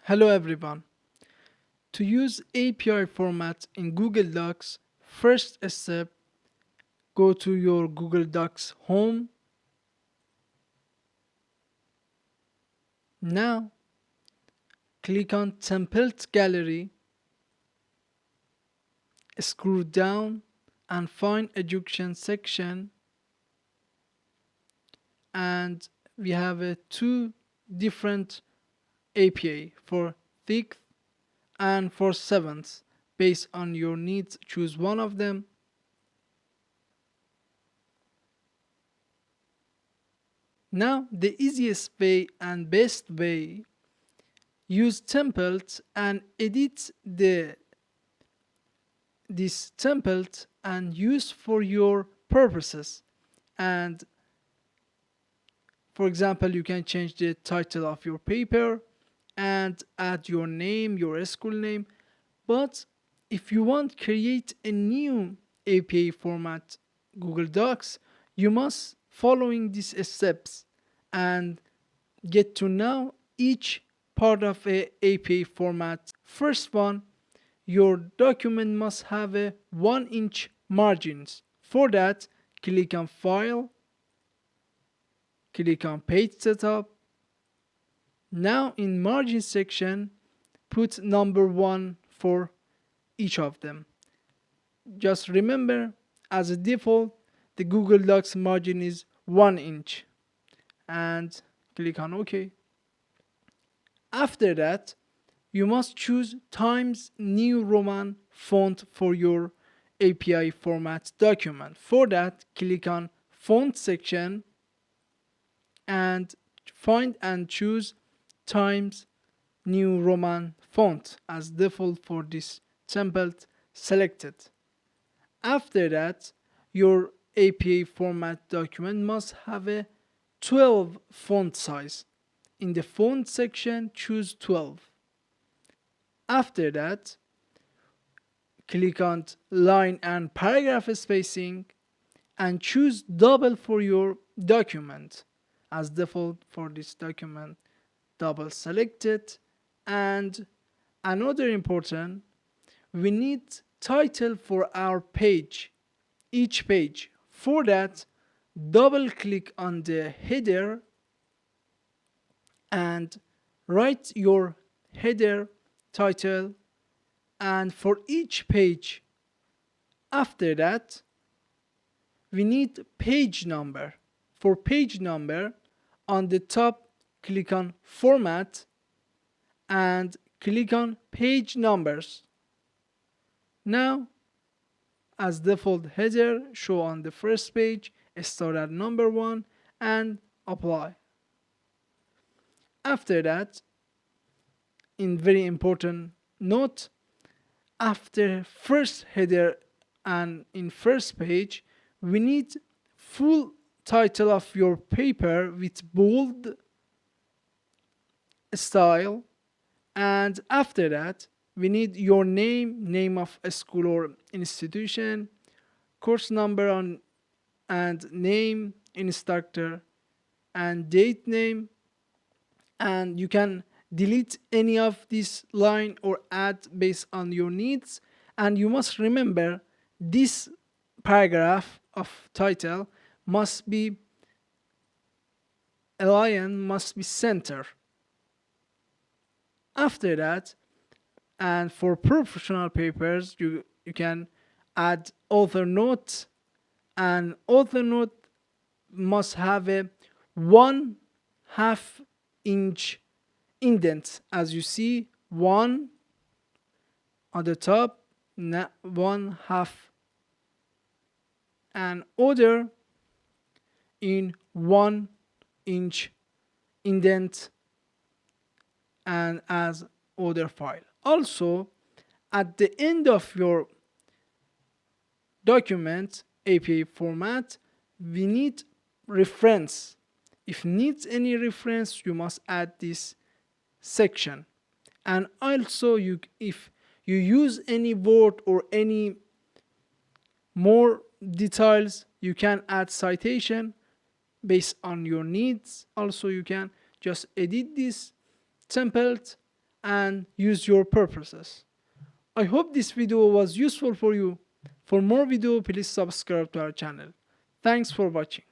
Hello everyone. To use API format in Google Docs, first step, go to your Google Docs home. Now, click on Template Gallery, scroll down and find Education section, and we have two different API for 6th and for 7th. Based on your needs, choose one of them. Now, the easiest way and best way, use templates and edit this template and use for your purposes. And for example, you can change the title of your paper and add your name, your school name. But if you want to create a new API format Google Docs, you must following these steps and get to know each part of a API format. First one, your document must have a 1-inch margins. For that, click on File, click on Page Setup. Now in margin section, put number 1 for each of them. Just remember, as a default, the Google Docs margin is 1 inch. And click on OK. After that, you must choose Times New Roman font for your API format document. For that, click on Font section and find and choose Times New Roman font as default for this template selected. After that, your API format document must have a 12 font size. In the font section, choose 12. After that, click on line and paragraph spacing and choose double for your document. As default for this document, double selected. And another important, we need title for our page, each page. For that, double click on the header and write your header title and for each page. After that, we need page number. For page number, on the top, click on Format and click on Page Numbers. Now, as default header, show on the first page, start at number 1 and apply. After that, in very important note, after first header and in first page, we need full title of your paper with bold style, and after that we need your name of a school or institution, course number on and name, instructor and date name, and you can delete any of this line or add based on your needs. And you must remember, this paragraph of title must be aligned, must be center. After that, and for professional papers, you can add author note, and author note must have a 1/2 inch indent. As you see, 1 on the top, 1/2, and other in 1 inch indent and as other file. Also, at the end of your document API format, we need reference. If needs any reference, you must add this section. And also, if you use any word or any more details, you can add citation based on your needs. Also, you can just edit this template and use your purposes. I hope this video was useful for you. For more video, please subscribe to our channel. Thanks for watching.